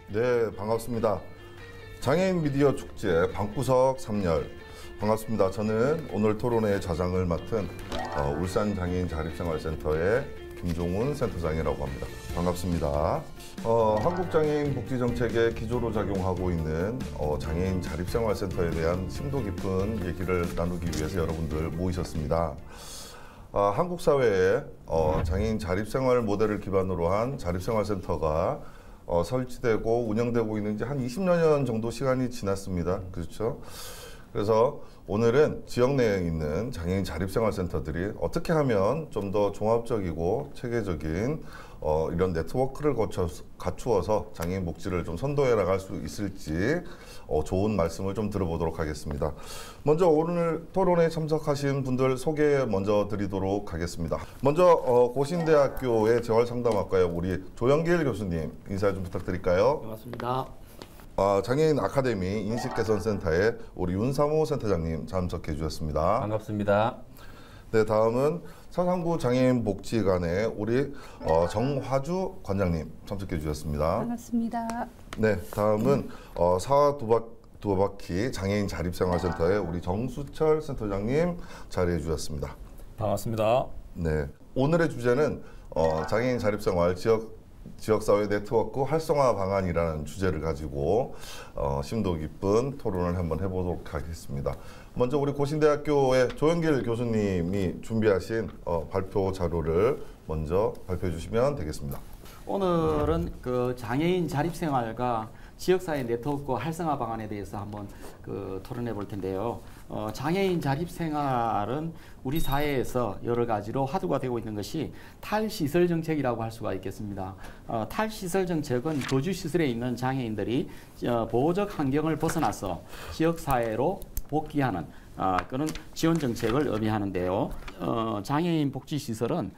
네, 반갑습니다. 장애인 미디어 축제 방구석 3열. 반갑습니다. 저는 오늘 토론회의 좌장을 맡은 울산 장애인 자립생활센터의 김종훈 센터장이라고 합니다. 반갑습니다. 한국장애인 복지정책의 기조로 작용하고 있는 장애인 자립생활센터에 대한 심도 깊은 얘기를 나누기 위해서 여러분들 모이셨습니다. 한국 사회에 장애인 자립생활 모델을 기반으로 한 자립생활센터가 설치되고 운영되고 있는 지 한 20여 년 정도 시간이 지났습니다. 그렇죠? 그래서 오늘은 지역 내에 있는 장애인 자립생활센터들이 어떻게 하면 좀 더 종합적이고 체계적인 이런 네트워크를 갖추어서 장애인 복지를 좀 선도해 나갈 수 있을지 좋은 말씀을 좀 들어보도록 하겠습니다. 먼저 오늘 토론에 참석하신 분들 소개 먼저 드리도록 하겠습니다. 먼저 고신대학교의 재활상담학과의 우리 조영길 교수님 인사 좀 부탁드릴까요? 반갑습니다. 장애인 아카데미 인식개선센터의 우리 윤삼호 센터장님 참석해 주셨습니다. 반갑습니다. 네, 다음은 서상구 장애인복지관의 우리 정화주 관장님 참석해 주셨습니다. 반갑습니다. 네, 다음은 사두바퀴 장애인 자립생활센터의 우리 정수철 센터장님 자리해 주셨습니다. 반갑습니다. 네, 오늘의 주제는 장애인 자립생활 지역사회 네트워크 활성화 방안이라는 주제를 가지고 심도 깊은 토론을 한번 해보도록 하겠습니다. 먼저 우리 고신대학교의 조영길 교수님이 준비하신 발표 자료를 먼저 발표해 주시면 되겠습니다. 오늘은 그 장애인 자립생활과 지역사회 네트워크 활성화 방안에 대해서 한번 토론해 볼 텐데요. 장애인 자립생활은 우리 사회에서 여러 가지로 화두가 되고 있는 것이 탈시설 정책이라고 할 수가 있겠습니다. 탈시설 정책은 거주시설에 있는 장애인들이 보호적 환경을 벗어나서 지역사회로 복귀하는 그런 지원 정책을 의미하는데요. 장애인 복지시설은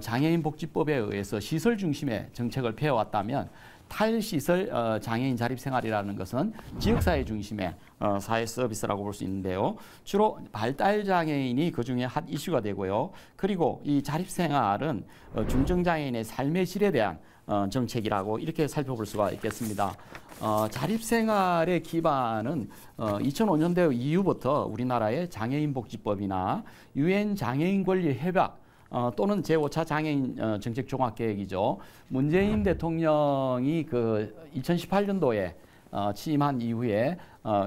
장애인 복지법에 의해서 시설 중심의 정책을 펴왔다면 탈시설 장애인 자립생활이라는 것은 지역사회 중심의 사회 서비스라고 볼 수 있는데요. 주로 발달 장애인이 그중에 한 이슈가 되고요. 그리고 이 자립생활은 중증장애인의 삶의 질에 대한 정책이라고 이렇게 살펴볼 수가 있겠습니다. 자립생활의 기반은 2005년대 이후부터 우리나라의 장애인복지법이나 UN 장애인 권리 협약 또는 제5차 장애인 정책 종합계획이죠. 문재인 대통령이 2018년도에 취임한 이후에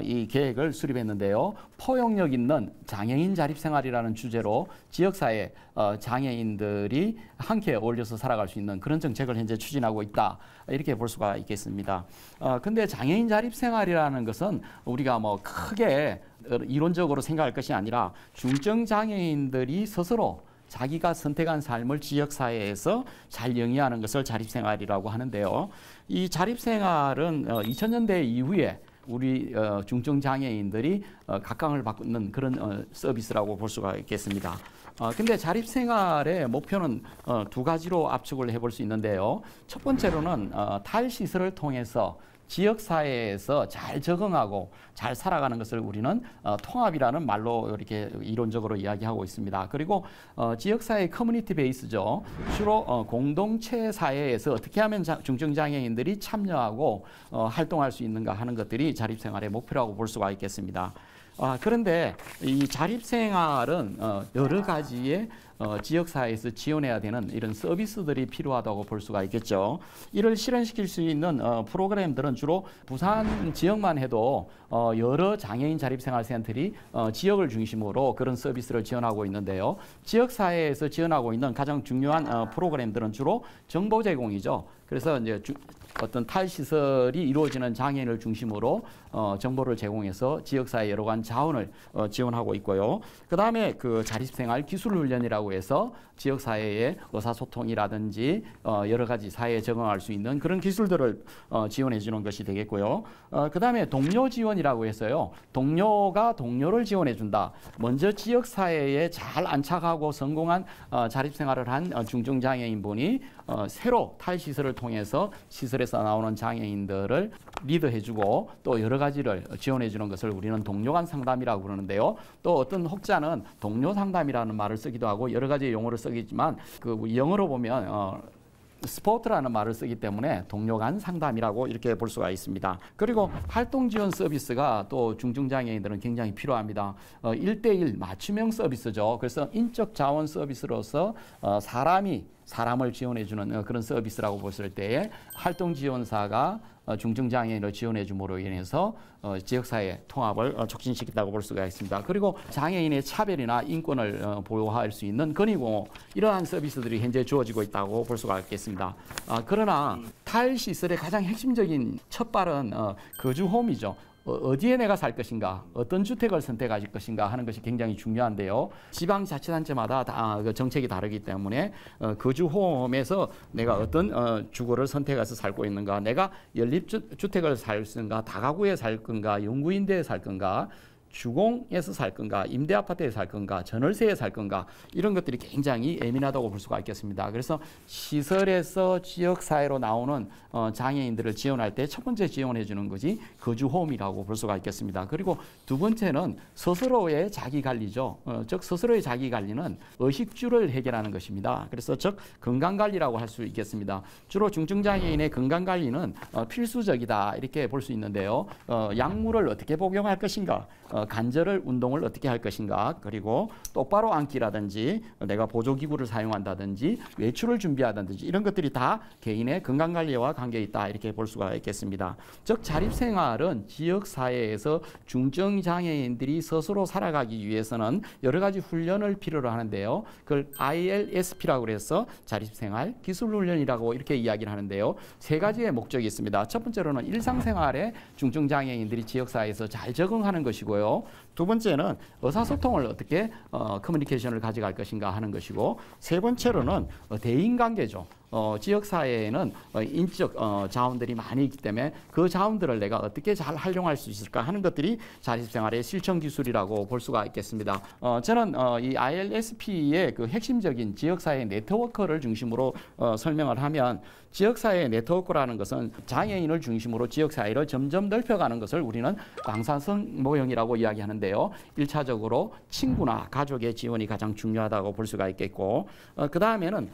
이 계획을 수립했는데요. 포용력 있는 장애인 자립생활이라는 주제로 지역사회 장애인들이 함께 어울려서 살아갈 수 있는 그런 정책을 현재 추진하고 있다. 이렇게 볼 수가 있겠습니다. 근데 장애인 자립생활이라는 것은 우리가 뭐 크게 이론적으로 생각할 것이 아니라 중증 장애인들이 스스로 자기가 선택한 삶을 지역사회에서 잘 영위하는 것을 자립생활이라고 하는데요. 이 자립생활은 2000년대 이후에 우리 중증장애인들이 각광을 받는 그런 서비스라고 볼 수가 있겠습니다. 근데 자립생활의 목표는 두 가지로 압축을 해볼 수 있는데요. 첫 번째로는 탈시설을 통해서 지역사회에서 잘 적응하고 잘 살아가는 것을 우리는 통합이라는 말로 이렇게 이론적으로 이야기하고 있습니다. 그리고 지역사회 커뮤니티 베이스죠. 주로 공동체 사회에서 어떻게 하면 중증장애인들이 참여하고 활동할 수 있는가 하는 것들이 자립생활의 목표라고 볼 수가 있겠습니다. 그런데 이 자립생활은 여러 가지의 지역사회에서 지원해야 되는 이런 서비스들이 필요하다고 볼 수가 있겠죠. 이를 실현시킬 수 있는 프로그램들은 주로 부산 지역만 해도 여러 장애인 자립생활센터들이 지역을 중심으로 그런 서비스를 지원하고 있는데요. 지역사회에서 지원하고 있는 가장 중요한 프로그램들은 주로 정보 제공이죠. 그래서 이제 어떤 탈시설이 이루어지는 장애인을 중심으로 정보를 제공해서 지역사회 여러 간 자원을 지원하고 있고요. 그 다음에 그 자립생활 기술훈련이라고 해서 지역사회의 의사소통이라든지 여러 가지 사회에 적응할 수 있는 그런 기술들을 지원해 주는 것이 되겠고요. 그 다음에 동료 지원이라고 해서요. 동료가 동료를 지원해 준다. 먼저 지역사회에 잘 안착하고 성공한 자립생활을 한 중증장애인분이 새로 탈시설을 통해서 시설에서 나오는 장애인들을 리드해주고 또 여러 가지를 지원해주는 것을 우리는 동료 간 상담이라고 그러는데요. 또 어떤 혹자는 동료 상담이라는 말을 쓰기도 하고 여러 가지 용어를 쓰겠지만 그 영어로 보면 스포트라는 말을 쓰기 때문에 동료 간 상담이라고 이렇게 볼 수가 있습니다. 그리고 활동 지원 서비스가 또 중증장애인들은 굉장히 필요합니다. 1대1 맞춤형 서비스죠. 그래서 인적 자원 서비스로서 사람이 사람을 지원해주는 그런 서비스라고 봤을 때에 활동 지원사가 중증장애인을 지원해줌으로 인해서 지역사회 통합을 촉진시킨다고 볼 수가 있습니다. 그리고 장애인의 차별이나 인권을 보호할 수 있는 건의공호 이러한 서비스들이 현재 주어지고 있다고 볼 수가 있겠습니다. 그러나 탈시설의 가장 핵심적인 첫발은 거주홈이죠. 어디에 내가 살 것인가, 어떤 주택을 선택할 것인가 하는 것이 굉장히 중요한데요. 지방자치단체마다 다 정책이 다르기 때문에 거주홈에서 내가 어떤 주거를 선택해서 살고 있는가, 내가 연립주택을 살 건가, 다가구에 살 건가, 영구임대에 살 건가, 주공에서 살 건가, 임대아파트에 살 건가, 전월세에 살 건가 이런 것들이 굉장히 예민하다고 볼 수가 있겠습니다. 그래서 시설에서 지역사회로 나오는 장애인들을 지원할 때 첫 번째 지원해 주는 것이 거주홈이라고 볼 수가 있겠습니다. 그리고 두 번째는 스스로의 자기관리죠. 즉 스스로의 자기관리는 의식주를 해결하는 것입니다. 그래서 즉 건강관리라고 할 수 있겠습니다. 주로 중증장애인의 건강관리는 필수적이다 이렇게 볼 수 있는데요. 약물을 어떻게 복용할 것인가, 관절을 운동을 어떻게 할 것인가, 그리고 똑바로 앉기라든지 내가 보조기구를 사용한다든지 외출을 준비하다든지 이런 것들이 다 개인의 건강관리와 관계 있다 이렇게 볼 수가 있겠습니다. 즉 자립생활은 지역사회에서 중증장애인들이 스스로 살아가기 위해서는 여러 가지 훈련을 필요로 하는데요. 그걸 ILSP라고 해서 자립생활 기술훈련이라고 이렇게 이야기를 하는데요. 세 가지의 목적이 있습니다. 첫 번째로는 일상생활에 중증장애인들이 지역사회에서 잘 적응하는 것이고요. 두 번째는 의사소통을 어떻게 커뮤니케이션을 가져갈 것인가 하는 것이고, 세 번째로는 대인관계죠. 지역사회에는 인적 자원들이 많이 있기 때문에 그 자원들을 내가 어떻게 잘 활용할 수 있을까 하는 것들이 자립생활의 실천 기술이라고 볼 수가 있겠습니다. 저는 이 ILSP의 그 핵심적인 지역사회 네트워크를 중심으로 설명을 하면, 지역사회 네트워크라는 것은 장애인을 중심으로 지역사회를 점점 넓혀가는 것을 우리는 방사성 모형이라고 이야기하는데요. 1차적으로 친구나 가족의 지원이 가장 중요하다고 볼 수가 있겠고, 그 다음에는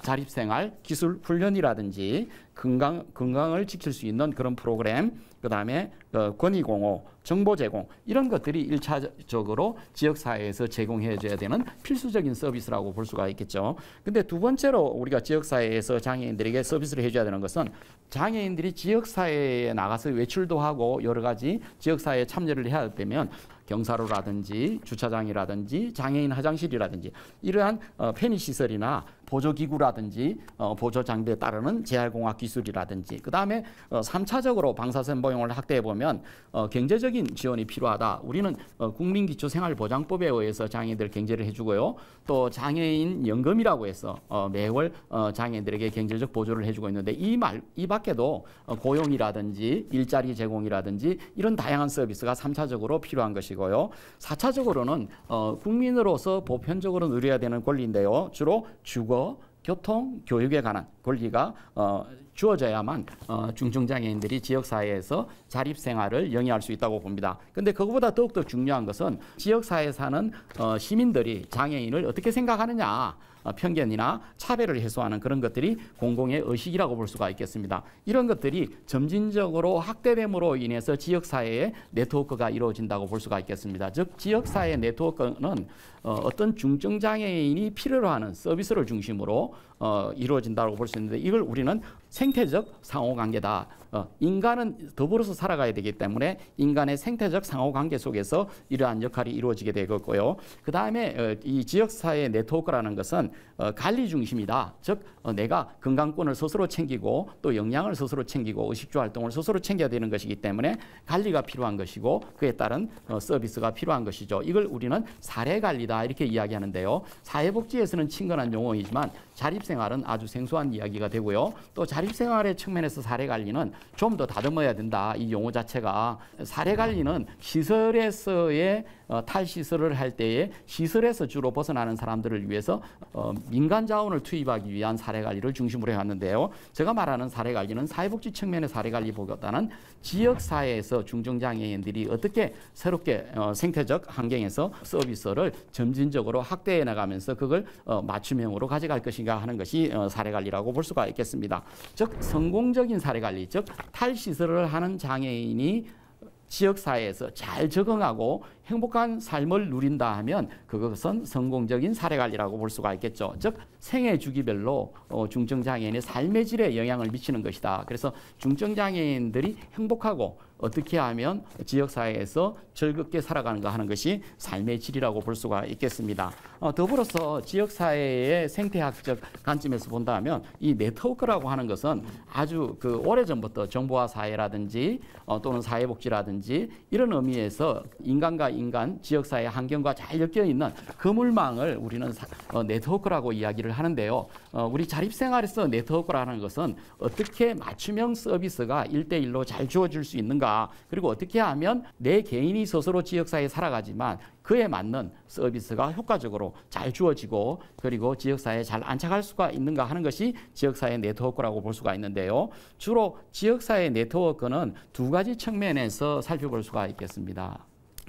자립생활 기술 훈련이라든지 건강을 지킬 수 있는 그런 프로그램, 그 다음에 권익공호, 정보 제공 이런 것들이 1차적으로 지역사회에서 제공해줘야 되는 필수적인 서비스라고 볼 수가 있겠죠. 근데 두 번째로 우리가 지역사회에서 장애인들에게 서비스를 해줘야 되는 것은, 장애인들이 지역사회에 나가서 외출도 하고 여러 가지 지역사회에 참여를 해야 되면 경사로라든지 주차장이라든지 장애인 화장실이라든지 이러한 편의시설이나 보조기구라든지 보조장비에 따르는 재활공학 기술이라든지, 그 다음에 3차적으로 방사선 모형을 확대해보면 경제적인 지원이 필요하다. 우리는 국민기초생활보장법에 의해서 장애인들 경제를 해주고요. 또 장애인 연금이라고 해서 매월 장애인들에게 경제적 보조를 해주고 있는데, 이 밖에도 고용이라든지 일자리 제공이라든지 이런 다양한 서비스가 3차적으로 필요한 것이고요. 4차적으로는 국민으로서 보편적으로 누려야 되는 권리인데요. 주로 주거, 교통, 교육에 관한 권리가 주어져야만 중증장애인들이 지역사회에서 자립생활을 영위할 수 있다고 봅니다. 그런데 그것보다 더욱더 중요한 것은 지역사회에 사는 시민들이 장애인을 어떻게 생각하느냐, 편견이나 차별을 해소하는 그런 것들이 공공의 의식이라고 볼 수가 있겠습니다. 이런 것들이 점진적으로 확대됨으로 인해서 지역사회의 네트워크가 이루어진다고 볼 수가 있겠습니다. 즉 지역사회 네트워크는 어떤 중증장애인이 필요로 하는 서비스를 중심으로 이루어진다고 볼 수 있는데, 이걸 우리는 생태적 상호관계다. 인간은 더불어서 살아가야 되기 때문에 인간의 생태적 상호관계 속에서 이러한 역할이 이루어지게 되겠고요. 그 다음에 이 지역사회 네트워크라는 것은 관리 중심이다. 즉 내가 건강권을 스스로 챙기고 또 영양을 스스로 챙기고 의식주 활동을 스스로 챙겨야 되는 것이기 때문에 관리가 필요한 것이고, 그에 따른 서비스가 필요한 것이죠. 이걸 우리는 사례관리다 이렇게 이야기하는데요. 사회복지에서는 친근한 용어이지만 자립생활은 아주 생소한 이야기가 되고요. 또 자립생활의 측면에서 사례관리는 좀 더 다듬어야 된다. 이 용어 자체가, 사례관리는 시설에서의 탈시설을 할 때에 시설에서 주로 벗어나는 사람들을 위해서 민간 자원을 투입하기 위한 사례관리를 중심으로 해왔는데요. 제가 말하는 사례관리는 사회복지 측면의 사례관리보다는 지역사회에서 중증장애인들이 어떻게 새롭게 생태적 환경에서 서비스를 점진적으로 확대해 나가면서 그걸 맞춤형으로 가져갈 것인가 아닌가 하는 것이 사례관리라고 볼 수가 있겠습니다. 즉 성공적인 사례관리, 즉 탈시설을 하는 장애인이 지역사회에서 잘 적응하고 행복한 삶을 누린다 하면 그것은 성공적인 사례관리라고 볼 수가 있겠죠. 즉 생애 주기별로 중증장애인의 삶의 질에 영향을 미치는 것이다. 그래서 중증장애인들이 행복하고 어떻게 하면 지역사회에서 즐겁게 살아가는가 하는 것이 삶의 질이라고 볼 수가 있겠습니다. 더불어서 지역사회의 생태학적 관점에서 본다면 이 네트워크라고 하는 것은 아주 오래전부터 정보화 사회라든지 또는 사회복지라든지 이런 의미에서 인간과 인간, 지역사회 환경과 잘 엮여있는 그물망을 우리는 네트워크라고 이야기를 하는데요. 우리 자립생활에서 네트워크라는 것은 어떻게 맞춤형 서비스가 1대1로 잘 주어질 수 있는가, 그리고 어떻게 하면 내 개인이 스스로 지역사회에 살아가지만 그에 맞는 서비스가 효과적으로 잘 주어지고 그리고 지역사회에 잘 안착할 수가 있는가 하는 것이 지역사회 네트워크라고 볼 수가 있는데요. 주로 지역사회 네트워크는 두 가지 측면에서 살펴볼 수가 있겠습니다.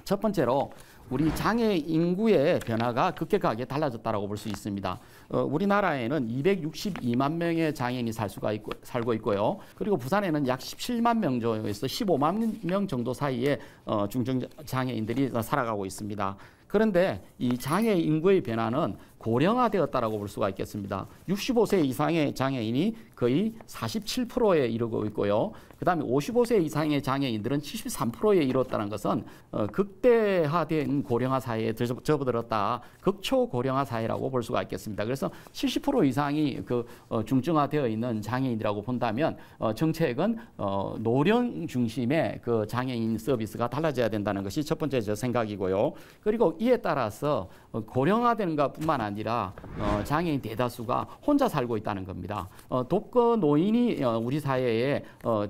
첫 번째로 우리 장애 인구의 변화가 급격하게 달라졌다고 볼 수 있습니다. 우리나라에는 262만 명의 장애인이 살고 있고요. 그리고 부산에는 약 17만 명 정도에서 15만 명 정도 사이에 중증 장애인들이 살아가고 있습니다. 그런데 이 장애 인구의 변화는 고령화되었다고 볼 수가 있겠습니다. 65세 이상의 장애인이 거의 47%에 이르고 있고요. 그 다음에 55세 이상의 장애인들은 73%에 이뤘다는 것은 극대화된 고령화 사회에 접어들었다. 극초고령화 사회라고 볼 수가 있겠습니다. 그래서 70% 이상이 중증화되어 있는 장애인이라고 본다면 정책은 노령 중심의 장애인 서비스가 달라져야 된다는 것이 첫 번째 제 생각이고요. 그리고 이에 따라서 고령화되는 것뿐만 아니라 장애인 대다수가 혼자 살고 있다는 겁니다. 독거 노인이 우리 사회에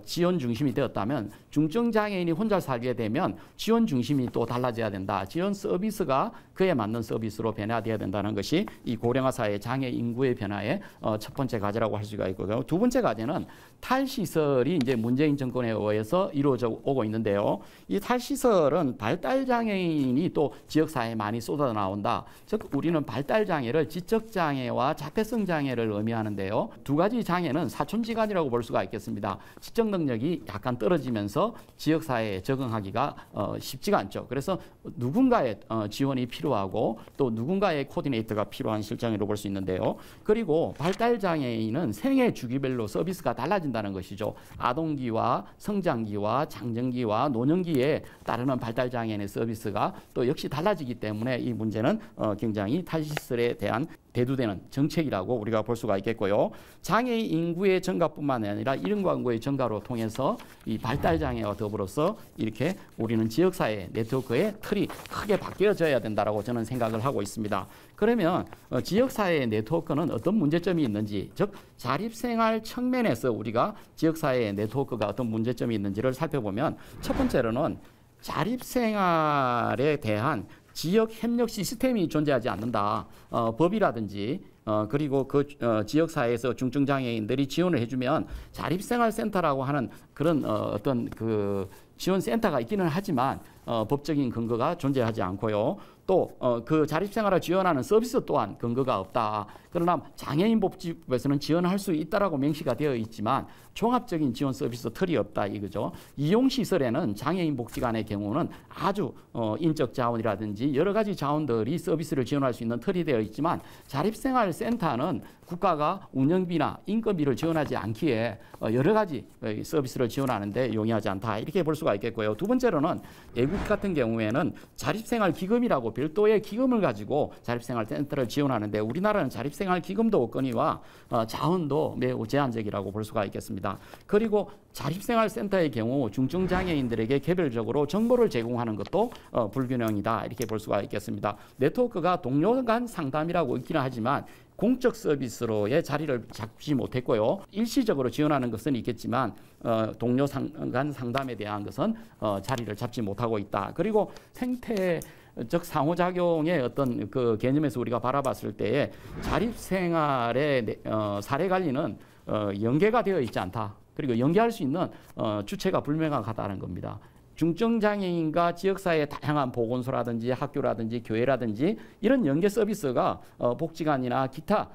지원 중심이 되었다면 중증 장애인이 혼자 살게 되면 지원 중심이 또 달라져야 된다. 지원 서비스가 그에 맞는 서비스로 변화되어야 된다는 것이 이 고령화 사회 장애 인구의 변화의 첫 번째 과제라고 할 수가 있고요. 두 번째 과제는 탈시설이 이제 문재인 정권에 의해서 이루어져 오고 있는데요. 이 탈시설은 발달 장애인이 또 지역 사회에 많이 쏟아 나온다. 즉 우리는 발달 장애를 지적 장애와 자폐성 장애를 의미하는데요. 두 가지 장애는 사촌지간이라고 볼 수가 있겠습니다. 지적 능력이 약간 떨어지면서 지역 사회에 적응하기가 쉽지가 않죠. 그래서 누군가의 지원이 필요하고 또 누군가의 코디네이터가 필요한 실정으로 볼 수 있는데요. 그리고 발달 장애인은 생애 주기별로 서비스가 달라진다는 것이죠. 아동기와 성장기와 장정기와 노년기에 따르는 발달 장애인의 서비스가 또 역시 달라지기 때문에 이 문제는 굉장히 탈시설에 대한 대두되는 정책이라고 우리가 볼 수가 있겠고요. 장애인 인구의 증가뿐만 아니라 이런 광고의 증가로 통해서 이 발달 장애와 더불어서 이렇게 우리는 지역사회 네트워크의 틀이 크게 바뀌어져야 된다라고 저는 생각을 하고 있습니다. 그러면 지역사회 네트워크는 어떤 문제점이 있는지, 즉 자립생활 측면에서 우리가 지역사회 네트워크가 어떤 문제점이 있는지를 살펴보면 첫 번째로는 자립생활에 대한 지역 협력 시스템이 존재하지 않는다. 법이라든지 그리고 지역사회에서 중증장애인들이 지원을 해주면 자립생활센터라고 하는 그런 어떤 지원센터가 있기는 하지만 법적인 근거가 존재하지 않고요. 또 그 자립생활을 지원하는 서비스 또한 근거가 없다. 그러나 장애인복지부에서는 지원할 수 있다라고 명시가 되어 있지만 종합적인 지원 서비스 틀이 없다 이거죠. 이용시설에는 장애인복지관의 경우는 아주 인적 자원이라든지 여러 가지 자원들이 서비스를 지원할 수 있는 틀이 되어 있지만 자립생활센터는 국가가 운영비나 인건비를 지원하지 않기에 여러 가지 서비스를 지원하는데 용이하지 않다 이렇게 볼 수가 있겠고요. 두 번째로는 외국 같은 경우에는 자립생활기금이라고 별도의 기금을 가지고 자립생활센터를 지원하는데 우리나라는 자립생활기금도 없거니와 자원도 매우 제한적이라고 볼 수가 있겠습니다. 그리고 자립생활센터의 경우 중증장애인들에게 개별적으로 정보를 제공하는 것도 불균형이다 이렇게 볼 수가 있겠습니다. 네트워크가 동료 간 상담이라고 있기는 하지만 공적 서비스로의 자리를 잡지 못했고요. 일시적으로 지원하는 것은 있겠지만 동료 간 상담에 대한 것은 자리를 잡지 못하고 있다. 그리고 생태적 상호작용의 어떤 그 개념에서 우리가 바라봤을 때에 자립생활의 사례관리는 연계가 되어 있지 않다. 그리고 연계할 수 있는 주체가 불명확하다는 겁니다. 중증 장애인과 지역사회의 다양한 보건소라든지 학교라든지 교회라든지 이런 연계 서비스가 복지관이나 기타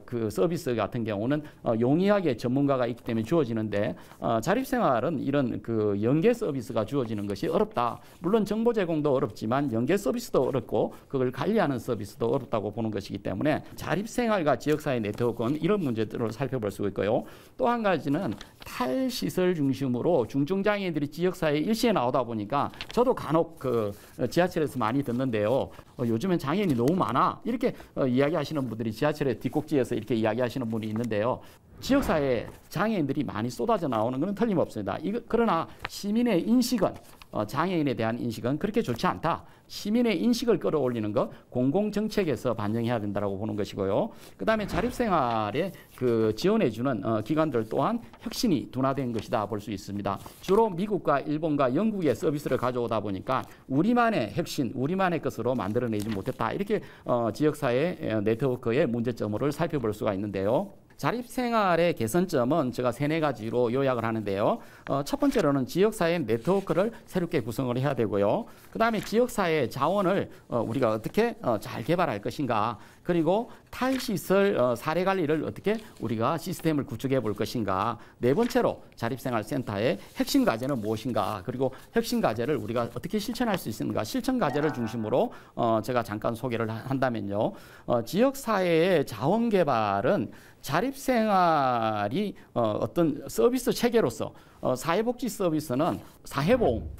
그 서비스 같은 경우는 용이하게 전문가가 있기 때문에 주어지는데 자립생활은 이런 그 연계 서비스가 주어지는 것이 어렵다. 물론 정보 제공도 어렵지만 연계 서비스도 어렵고 그걸 관리하는 서비스도 어렵다고 보는 것이기 때문에 자립생활과 지역사회 네트워크는 이런 문제들을 살펴볼 수 있고요. 또 한 가지는 탈시설 중심으로 중증장애인들이 지역사회에 일시에 나오다 보니까 저도 간혹 그 지하철에서 많이 듣는데요. 요즘엔 장애인이 너무 많아. 이렇게 이야기하시는 분들이 지하철의 뒷꼭지에서 이렇게 이야기하시는 분이 있는데요. 지역사회에 장애인들이 많이 쏟아져 나오는 것은 틀림없습니다. 그러나 시민의 인식은 장애인에 대한 인식은 그렇게 좋지 않다. 시민의 인식을 끌어올리는 것 공공정책에서 반영해야 된다고 보는 것이고요. 그다음에 자립생활에 그 지원해주는 기관들 또한 혁신이 둔화된 것이다 볼 수 있습니다. 주로 미국과 일본과 영국의 서비스를 가져오다 보니까 우리만의 혁신, 우리만의 것으로 만들어내지 못했다. 이렇게 지역사회 네트워크의 문제점을 살펴볼 수가 있는데요. 자립생활의 개선점은 제가 3-4가지로 요약을 하는데요. 첫 번째로는 지역사회 네트워크를 새롭게 구성을 해야 되고요. 그 다음에 지역사회 자원을 우리가 어떻게 잘 개발할 것인가. 그리고 탈시설 사례관리를 어떻게 우리가 시스템을 구축해 볼 것인가. 4번째로 자립생활센터의 핵심 과제는 무엇인가. 그리고 핵심 과제를 우리가 어떻게 실천할 수 있는가. 실천 과제를 중심으로 제가 잠깐 소개를 한다면요. 지역사회의 자원 개발은 자립생활이 어떤 서비스 체계로서 사회복지 서비스는 사회보험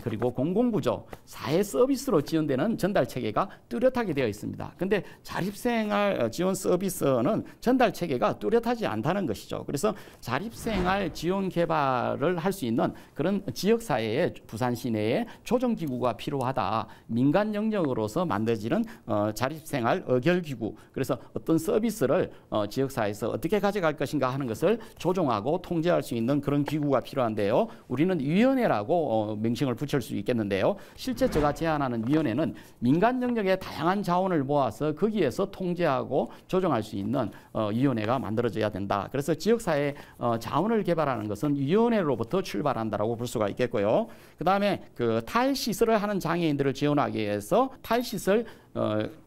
그리고 공공구조, 사회 서비스로 지원되는 전달 체계가 뚜렷하게 되어 있습니다. 근데 자립생활 지원 서비스는 전달 체계가 뚜렷하지 않다는 것이죠. 그래서 자립생활 지원 개발을 할 수 있는 그런 지역사회의 부산 시내에 조정기구가 필요하다. 민간 영역으로서 만들어지는 자립생활 의결기구. 그래서 어떤 서비스를 지역사회에서 어떻게 가져갈 것인가 하는 것을 조정하고 통제할 수 있는 그런 기구가 필요한데요. 우리는 위원회라고 명칭을 붙일 수 있겠는데요. 실제 제가 제안하는 위원회는 민간 영역의 다양한 자원을 모아서 거기에서 통제하고 조정할 수 있는 위원회가 만들어져야 된다. 그래서 지역사회 자원을 개발하는 것은 위원회로부터 출발한다라고 볼 수가 있겠고요. 그 다음에 그 탈시설을 하는 장애인들을 지원하기 위해서 탈시설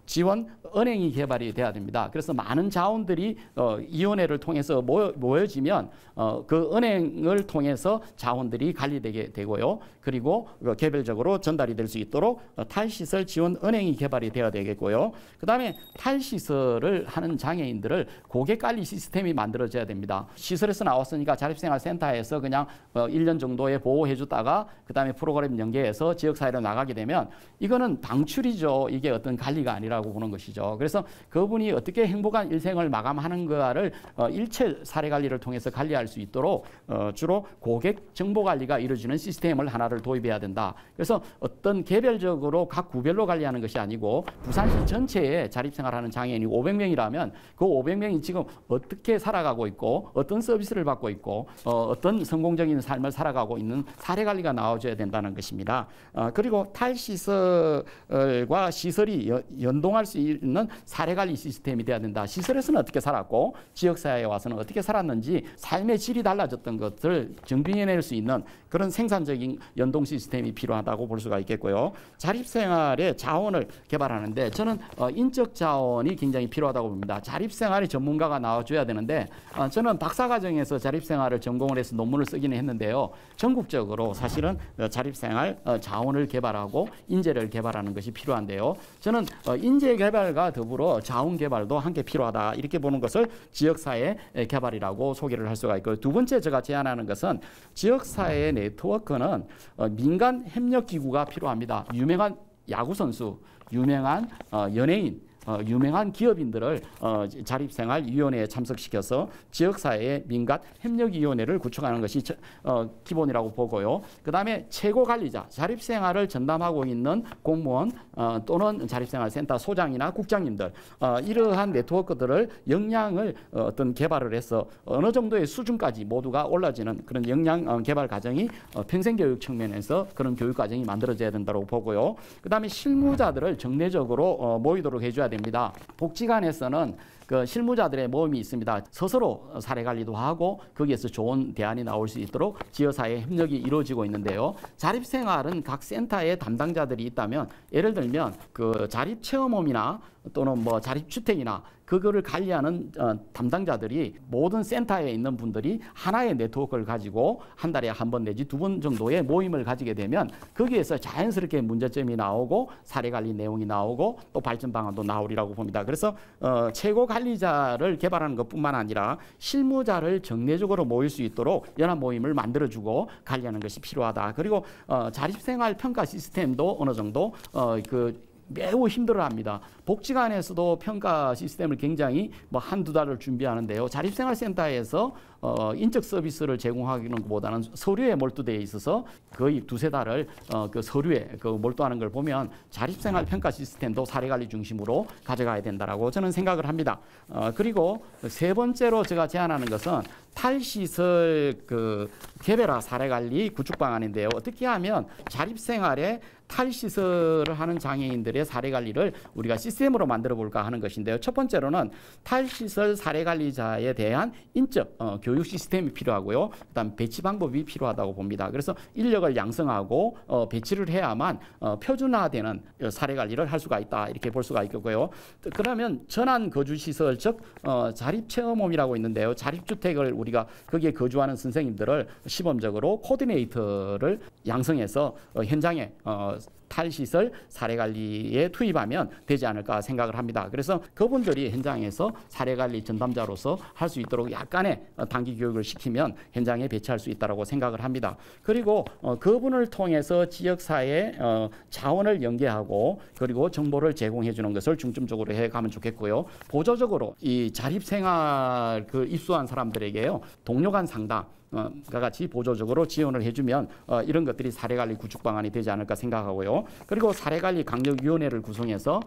지원 은행이 개발이 돼야 됩니다. 그래서 많은 자원들이 위원회를 통해서 모여지면 그 은행을 통해서 자원들이 관리되게 되고요. 그리고 개별적으로 전달이 될 수 있도록 탈시설 지원 은행이 개발이 되어야 되겠고요. 그 다음에 탈시설을 하는 장애인들을 고객관리 시스템이 만들어져야 됩니다. 시설에서 나왔으니까 자립생활센터에서 그냥 1년 정도에 보호해 줬다가 그 다음에 프로그램 연계해서 지역사회로 나가게 되면 이거는 방출이죠. 이게 어떤 관리가 아니라고 보는 것이죠. 그래서 그분이 어떻게 행복한 일생을 마감하는가를 일체 사례관리를 통해서 관리할 수 있도록 주로 고객 정보관리가 이루어지는 시스템을 하나를 도입해야 된다. 그래서 어떤 개별적으로 각 구별로 관리하는 것이 아니고 부산시 전체에 자립생활하는 장애인이 500명이라면 그 500명이 지금 어떻게 살아가고 있고 어떤 서비스를 받고 있고 어떤 성공적인 삶을 살아가고 있는 사례관리가 나와줘야 된다는 것입니다. 그리고 탈시설과 시설이 연동할 수 있는 사례관리 시스템이 돼야 된다. 시설에서는 어떻게 살았고 지역사회에 와서는 어떻게 살았는지 삶의 질이 달라졌던 것을 증빙해낼 수 있는 그런 생산적인 연동 시스템이 필요하다고 볼 수가 있겠고요. 자립생활의 자원을 개발하는데 저는 인적 자원이 굉장히 필요하다고 봅니다. 자립생활의 전문가가 나와줘야 되는데 저는 박사과정에서 자립생활을 전공을 해서 논문을 쓰기는 했는데요. 전국적으로 사실은 자립생활 자원을 개발하고 인재를 개발하는 것이 필요한데요. 저는 인재 개발과 더불어 자원 개발도 함께 필요하다. 이렇게 보는 것을 지역사회 개발이라고 소개를 할 수가 있고요. 두 번째 제가 제안하는 것은 지역사회 네트워크는 민간 협력기구가 필요합니다. 유명한 야구선수, 유명한 연예인, 유명한 기업인들을 자립생활위원회에 참석시켜서 지역사회의 민간 협력위원회를 구축하는 것이 기본이라고 보고요. 그 다음에 최고관리자, 자립생활을 전담하고 있는 공무원 또는 자립생활센터 소장이나 국장님들 이러한 네트워크들을 역량을 어떤 개발을 해서 어느 정도의 수준까지 모두가 올라지는 그런 역량 개발 과정이 평생교육 측면에서 그런 교육 과정이 만들어져야 된다고 보고요. 그 다음에 실무자들을 정례적으로 모이도록 해줘야 됩니다. 복지관에서는 그 실무자들의 모임이 있습니다. 스스로 사례 관리도 하고 거기에서 좋은 대안이 나올 수 있도록 지역사회 협력이 이루어지고 있는데요. 자립생활은 각 센터에 담당자들이 있다면 예를 들면 그 자립체험홈이나 또는 뭐 자립주택이나 그거를 관리하는 담당자들이 모든 센터에 있는 분들이 하나의 네트워크를 가지고 한 달에 한 번 내지 두 번 정도의 모임을 가지게 되면 거기에서 자연스럽게 문제점이 나오고 사례 관리 내용이 나오고 또 발전 방안도 나오리라고 봅니다. 그래서 최고 관리자를 개발하는 것뿐만 아니라 실무자를 정례적으로 모일 수 있도록 연합 모임을 만들어주고 관리하는 것이 필요하다. 그리고 자립생활 평가 시스템도 어느 정도 매우 힘들어합니다. 복지관에서도 평가 시스템을 굉장히 뭐 한두 달을 준비하는데요. 자립생활센터에서 인적 서비스를 제공하기는 것보다는 서류에 몰두되어 있어서 거의 두세 달을 그 서류에 몰두하는 걸 보면 자립생활 평가 시스템도 사례관리 중심으로 가져가야 된다라고 저는 생각을 합니다. 그리고 세 번째로 제가 제안하는 것은 탈시설 개별화 사례관리 구축 방안인데요. 어떻게 하면 자립생활에 탈시설을 하는 장애인들의 사례관리를 우리가 시스템으로 만들어 볼까 하는 것인데요. 첫 번째로는 탈시설 사례관리자에 대한 인적 교육 시스템이 필요하고요. 그다음 배치 방법이 필요하다고 봅니다. 그래서 인력을 양성하고 배치를 해야만 표준화되는 사례관리를 할 수가 있다. 이렇게 볼 수가 있겠고요. 그러면 전환 거주시설 즉 자립체험홈이라고 있는데요. 자립주택을 우리가 거기에 거주하는 선생님들을 시범적으로 코디네이터를 양성해서 현장에 탈시설 사례관리에 투입하면 되지 않을까 생각을 합니다. 그래서 그분들이 현장에서 사례관리 전담자로서 할 수 있도록 약간의 단기 교육을 시키면 현장에 배치할 수 있다고 생각을 합니다. 그리고 그분을 통해서 지역사회 자원을 연계하고 그리고 정보를 제공해 주는 것을 중점적으로 해가면 좋겠고요. 보조적으로 이 자립생활 입소한 사람들에게요. 동료 간 상담 같이 보조적으로 지원을 해주면 이런 것들이 사례관리 구축 방안이 되지 않을까 생각하고요. 그리고 사례관리 강력위원회를 구성해서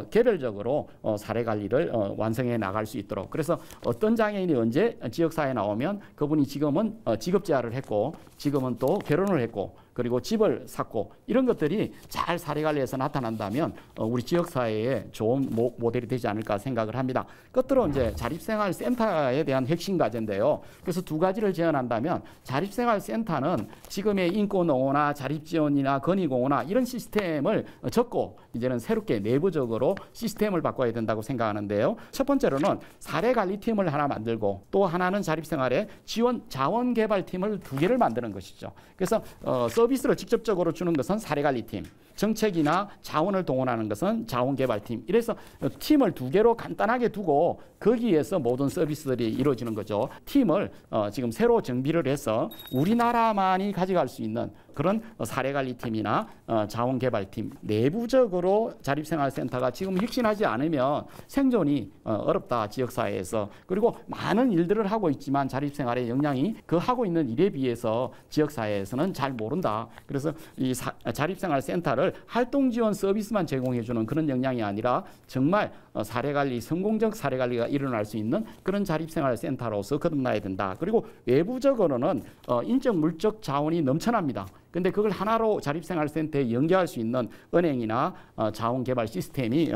개별적으로 사례관리를 완성해 나갈 수 있도록. 그래서 어떤 장애인이 언제 지역사회에 나오면 그분이 지금은 직업재활을 했고 지금은 또 결혼을 했고 그리고 집을 샀고 이런 것들이 잘 사례관리에서 나타난다면 우리 지역사회에 좋은 모델이 되지 않을까 생각을 합니다. 끝으로 이제 자립생활센터에 대한 핵심 과제인데요. 그래서 두 가지를 제안한다면 자립생활센터는 지금의 인권옹호나 자립지원이나 건의공호나 이런 시스템을 접고 이제는 새롭게 내부적으로 시스템을 바꿔야 된다고 생각하는데요. 첫 번째로는 사례관리팀을 하나 만들고 또 하나는 자립생활에 지원 자원개발팀을 두 개를 만드는 것이죠. 그래서 서비스를 직접적으로 주는 것은 사례관리팀, 정책이나 자원을 동원하는 것은 자원개발팀. 이래서 팀을 두 개로 간단하게 두고 거기에서 모든 서비스들이 이루어지는 거죠. 팀을 지금 새로 정비를 해서 우리나라만이 가져갈 수 있는 그런 사례관리팀이나 자원개발팀 내부적으로 자립생활센터가 지금 혁신하지 않으면 생존이 어렵다 지역사회에서. 그리고 많은 일들을 하고 있지만 자립생활의 역량이 그 하고 있는 일에 비해서 지역사회에서는 잘 모른다. 그래서 이 자립생활센터를 활동지원 서비스만 제공해주는 그런 역량이 아니라 정말 사례관리, 성공적 사례관리가 일어날 수 있는 그런 자립생활센터로서 거듭나야 된다. 그리고 외부적으로는 인적 물적 자원이 넘쳐납니다. 근데 그걸 하나로 자립생활센터에 연계할 수 있는 은행이나 자원개발 시스템이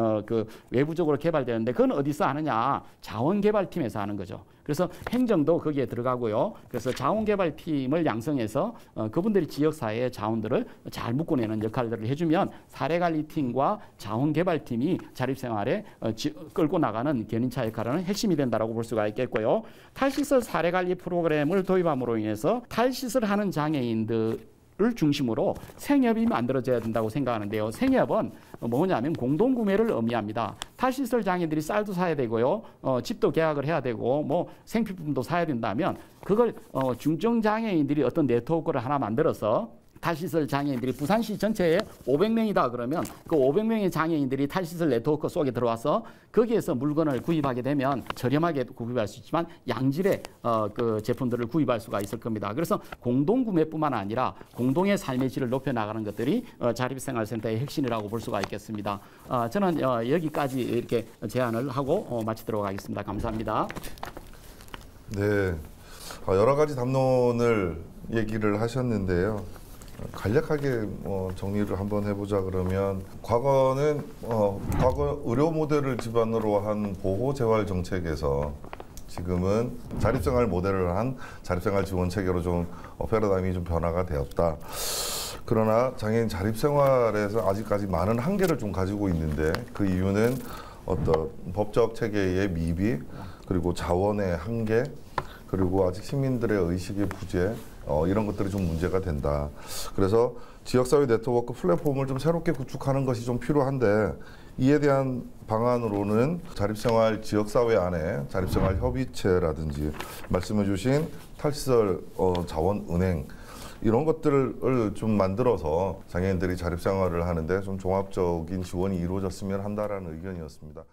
외부적으로 개발되는데 그건 어디서 하느냐? 자원개발팀에서 하는 거죠. 그래서 행정도 거기에 들어가고요. 그래서 자원개발팀을 양성해서 그분들이 지역사회의 자원들을 잘 묶어내는 역할들을 해주면 사례관리팀과 자원개발팀이 자립생활에 끌고 나가는 견인차 역할은 핵심이 된다고 볼 수가 있겠고요. 탈시설 사례관리 프로그램을 도입함으로 인해서 탈시설하는 장애인들 을 중심으로 생협이 만들어져야 된다고 생각하는데요. 생협은 뭐냐면 공동구매를 의미합니다. 탈시설 장애인들이 쌀도 사야 되고요. 집도 계약을 해야 되고 뭐 생필품도 사야 된다면 그걸 중증장애인들이 어떤 네트워크를 하나 만들어서 탈시설 장애인들이 부산시 전체에 500명이다 그러면 그 500명의 장애인들이 탈시설 네트워크 속에 들어와서 거기에서 물건을 구입하게 되면 저렴하게 구입할 수 있지만 양질의 그 제품들을 구입할 수가 있을 겁니다. 그래서 공동구매뿐만 아니라 공동의 삶의 질을 높여나가는 것들이 자립생활센터의 핵심이라고 볼 수가 있겠습니다. 저는 여기까지 이렇게 제안을 하고 마치도록 하겠습니다. 감사합니다. 네, 여러 가지 담론을 얘기를 하셨는데요. 간략하게 정리를 한번 해보자 그러면 과거는 과거 의료 모델을 기반으로 한 보호 재활 정책에서 지금은 자립생활 모델을 한 자립생활 지원 체계로 좀 패러다임이 좀 변화가 되었다. 그러나 장애인 자립생활에서 아직까지 많은 한계를 좀 가지고 있는데 그 이유는 어떤 법적 체계의 미비 그리고 자원의 한계 그리고 아직 시민들의 의식의 부재 이런 것들이 좀 문제가 된다. 그래서 지역사회 네트워크 플랫폼을 좀 새롭게 구축하는 것이 좀 필요한데 이에 대한 방안으로는 자립생활 지역사회 안에 자립생활 협의체라든지 말씀해주신 탈시설 자원은행 이런 것들을 좀 만들어서 장애인들이 자립생활을 하는데 좀 종합적인 지원이 이루어졌으면 한다라는 의견이었습니다.